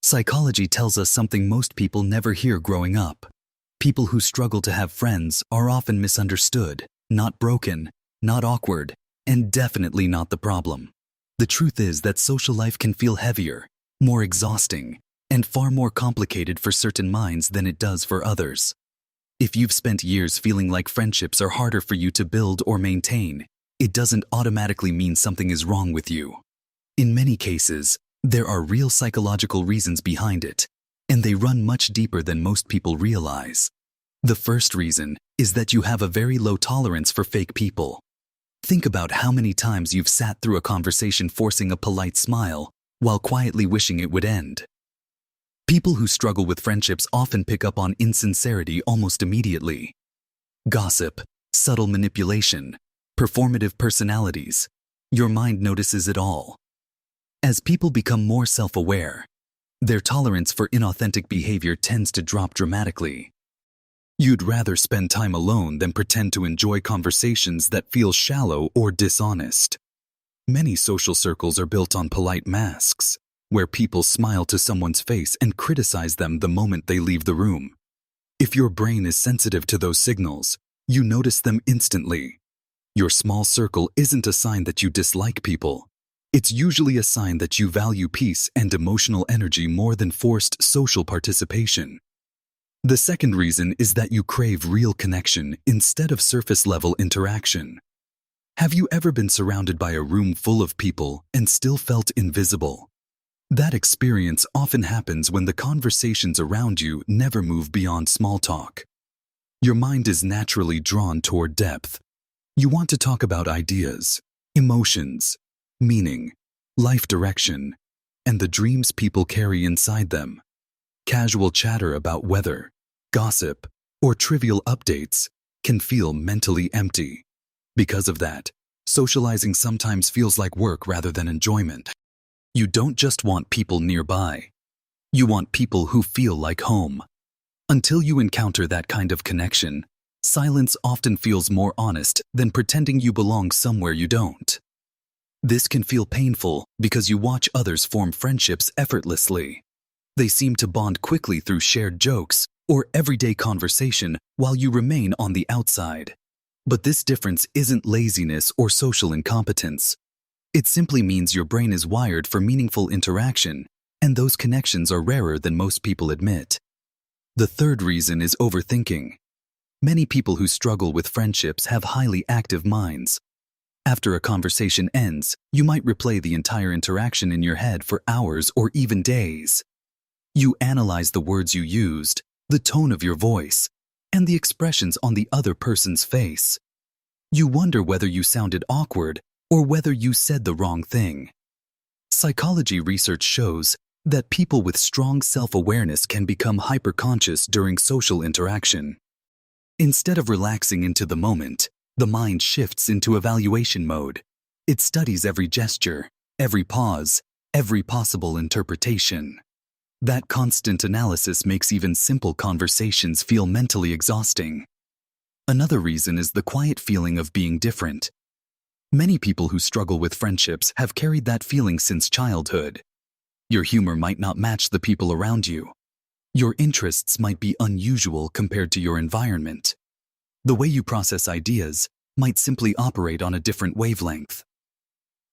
Psychology tells us something most people never hear growing up. People who struggle to have friends are often misunderstood, not broken, not awkward, and definitely not the problem. The truth is that social life can feel heavier, more exhausting, and far more complicated for certain minds than it does for others. If you've spent years feeling like friendships are harder for you to build or maintain, it doesn't automatically mean something is wrong with you. In many cases, there are real psychological reasons behind it, and they run much deeper than most people realize. The first reason is that you have a very low tolerance for fake people. Think about how many times you've sat through a conversation forcing a polite smile while quietly wishing it would end. People who struggle with friendships often pick up on insincerity almost immediately. Gossip, subtle manipulation, performative personalities. Your mind notices it all. As people become more self-aware, their tolerance for inauthentic behavior tends to drop dramatically. You'd rather spend time alone than pretend to enjoy conversations that feel shallow or dishonest. Many social circles are built on polite masks, where people smile to someone's face and criticize them the moment they leave the room. If your brain is sensitive to those signals, you notice them instantly. Your small circle isn't a sign that you dislike people. It's usually a sign that you value peace and emotional energy more than forced social participation. The second reason is that you crave real connection instead of surface-level interaction. Have you ever been surrounded by a room full of people and still felt invisible? That experience often happens when the conversations around you never move beyond small talk. Your mind is naturally drawn toward depth. You want to talk about ideas, emotions, meaning, life direction, and the dreams people carry inside them. Casual chatter about weather, gossip, or trivial updates can feel mentally empty. Because of that, socializing sometimes feels like work rather than enjoyment. You don't just want people nearby. You want people who feel like home. Until you encounter that kind of connection, silence often feels more honest than pretending you belong somewhere you don't. This can feel painful because you watch others form friendships effortlessly. They seem to bond quickly through shared jokes or everyday conversation while you remain on the outside. But this difference isn't laziness or social incompetence. It simply means your brain is wired for meaningful interaction, and those connections are rarer than most people admit. The third reason is overthinking. Many people who struggle with friendships have highly active minds. After a conversation ends, you might replay the entire interaction in your head for hours or even days. You analyze the words you used, the tone of your voice, and the expressions on the other person's face. You wonder whether you sounded awkward or whether you said the wrong thing. Psychology research shows that people with strong self-awareness can become hyperconscious during social interaction. Instead of relaxing into the moment, the mind shifts into evaluation mode. It studies every gesture, every pause, every possible interpretation. That constant analysis makes even simple conversations feel mentally exhausting. Another reason is the quiet feeling of being different. Many people who struggle with friendships have carried that feeling since childhood. Your humor might not match the people around you. Your interests might be unusual compared to your environment. The way you process ideas might simply operate on a different wavelength.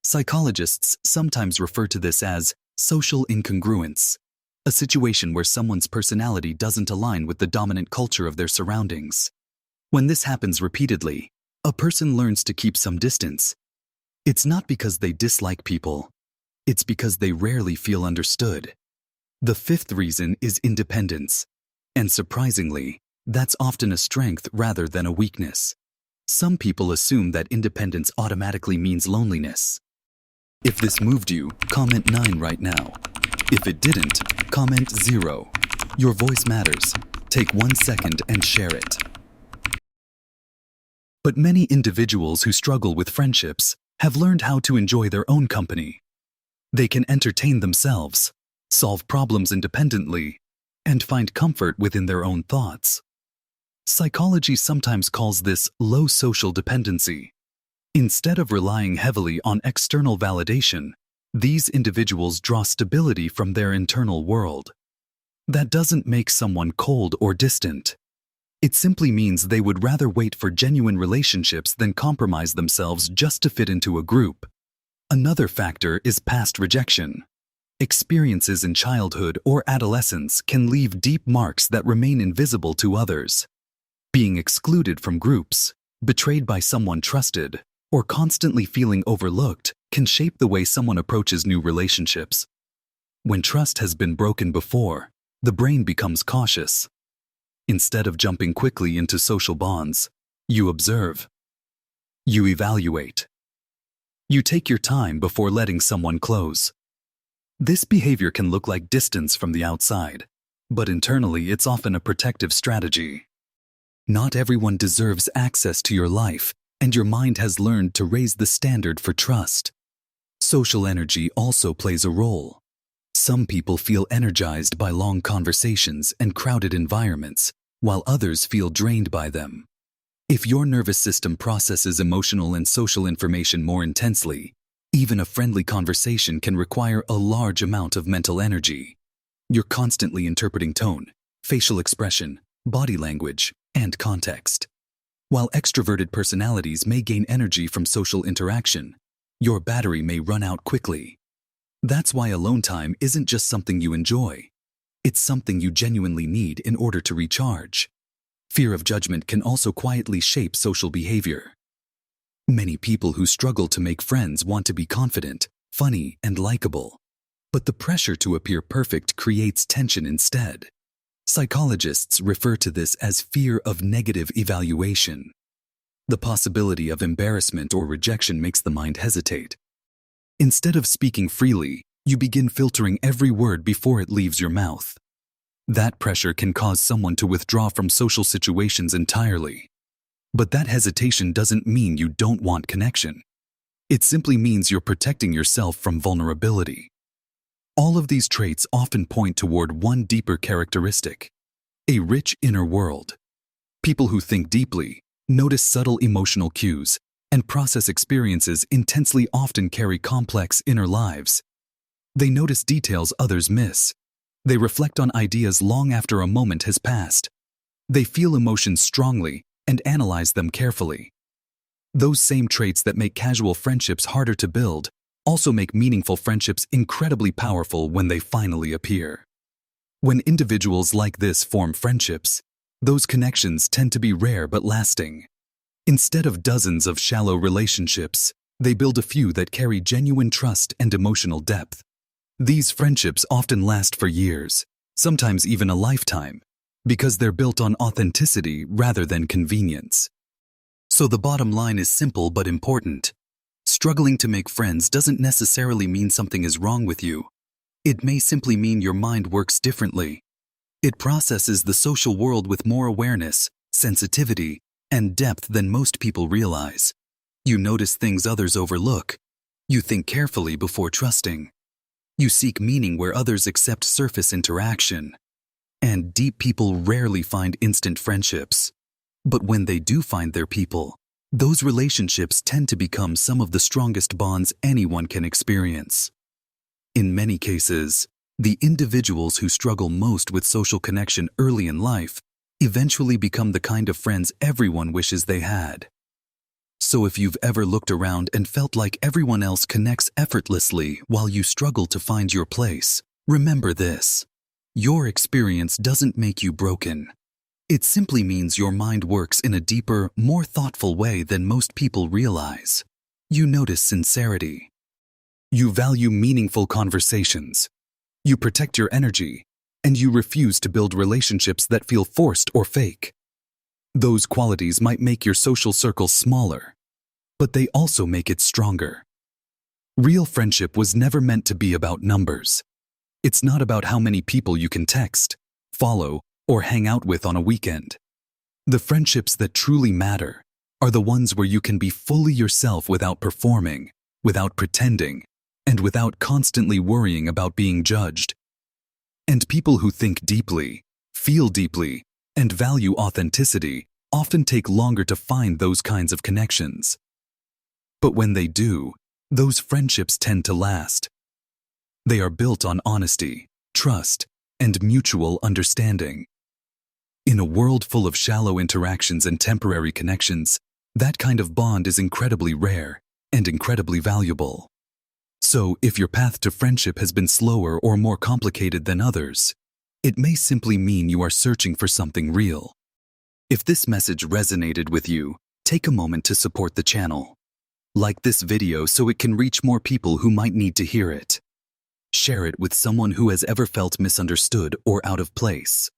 Psychologists sometimes refer to this as social incongruence, a situation where someone's personality doesn't align with the dominant culture of their surroundings. When this happens repeatedly, a person learns to keep some distance. It's not because they dislike people. It's because they rarely feel understood. The fifth reason is independence. And surprisingly, that's often a strength rather than a weakness. Some people assume that independence automatically means loneliness. If this moved you, comment 9 right now. If it didn't, comment 0. Your voice matters. Take 1 second and share it. But many individuals who struggle with friendships have learned how to enjoy their own company. They can entertain themselves, solve problems independently, and find comfort within their own thoughts. Psychology sometimes calls this low social dependency. Instead of relying heavily on external validation, These individuals draw stability from their internal world. That doesn't make someone cold or distant. It simply means they would rather wait for genuine relationships than compromise themselves just to fit into a group. Another factor is past rejection. Experiences in childhood or adolescence can leave deep marks that remain invisible to others. Being excluded from groups, betrayed by someone trusted, or constantly feeling overlooked can shape the way someone approaches new relationships. When trust has been broken before, the brain becomes cautious. Instead of jumping quickly into social bonds, you observe. You evaluate. You take your time before letting someone close. This behavior can look like distance from the outside, but internally it's often a protective strategy. Not everyone deserves access to your life, and your mind has learned to raise the standard for trust. Social energy also plays a role. Some people feel energized by long conversations and crowded environments, while others feel drained by them. If your nervous system processes emotional and social information more intensely, even a friendly conversation can require a large amount of mental energy. You're constantly interpreting tone, facial expression, body language, and context. While extroverted personalities may gain energy from social interaction, your battery may run out quickly. That's why alone time isn't just something you enjoy. It's something you genuinely need in order to recharge. Fear of judgment can also quietly shape social behavior. Many people who struggle to make friends want to be confident, funny, and likable. But the pressure to appear perfect creates tension instead. Psychologists refer to this as fear of negative evaluation. The possibility of embarrassment or rejection makes the mind hesitate. Instead of speaking freely, you begin filtering every word before it leaves your mouth. That pressure can cause someone to withdraw from social situations entirely. But that hesitation doesn't mean you don't want connection. It simply means you're protecting yourself from vulnerability. All of these traits often point toward one deeper characteristic: a rich inner world. People who think deeply, notice subtle emotional cues, and process experiences intensely often carry complex inner lives. They notice details others miss. They reflect on ideas long after a moment has passed. They feel emotions strongly and analyze them carefully. Those same traits that make casual friendships harder to build also make meaningful friendships incredibly powerful when they finally appear. When individuals like this form friendships, those connections tend to be rare but lasting. Instead of dozens of shallow relationships, they build a few that carry genuine trust and emotional depth. These friendships often last for years, sometimes even a lifetime, because they're built on authenticity rather than convenience. So the bottom line is simple but important. Struggling to make friends doesn't necessarily mean something is wrong with you. It may simply mean your mind works differently. It processes the social world with more awareness, sensitivity, and depth than most people realize. You notice things others overlook. You think carefully before trusting. You seek meaning where others accept surface interaction. And deep people rarely find instant friendships. But when they do find their people, those relationships tend to become some of the strongest bonds anyone can experience. In many cases, the individuals who struggle most with social connection early in life eventually become the kind of friends everyone wishes they had. So if you've ever looked around and felt like everyone else connects effortlessly while you struggle to find your place, remember this: your experience doesn't make you broken. It simply means your mind works in a deeper, more thoughtful way than most people realize. You notice sincerity. You value meaningful conversations. You protect your energy, and you refuse to build relationships that feel forced or fake. Those qualities might make your social circle smaller, but they also make it stronger. Real friendship was never meant to be about numbers. It's not about how many people you can text, follow, or hang out with on a weekend. The friendships that truly matter are the ones where you can be fully yourself without performing, without pretending, and without constantly worrying about being judged. And people who think deeply, feel deeply, and value authenticity often take longer to find those kinds of connections. But when they do, those friendships tend to last They are built on honesty, trust, and mutual understanding. In a world full of shallow interactions and temporary connections, that kind of bond is incredibly rare and incredibly valuable. So, if your path to friendship has been slower or more complicated than others, it may simply mean you are searching for something real. If this message resonated with you, take a moment to support the channel. Like this video so it can reach more people who might need to hear it. Share it with someone who has ever felt misunderstood or out of place.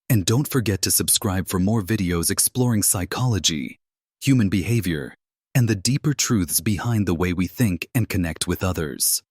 And don't forget to subscribe for more videos exploring psychology, human behavior, and the deeper truths behind the way we think and connect with others.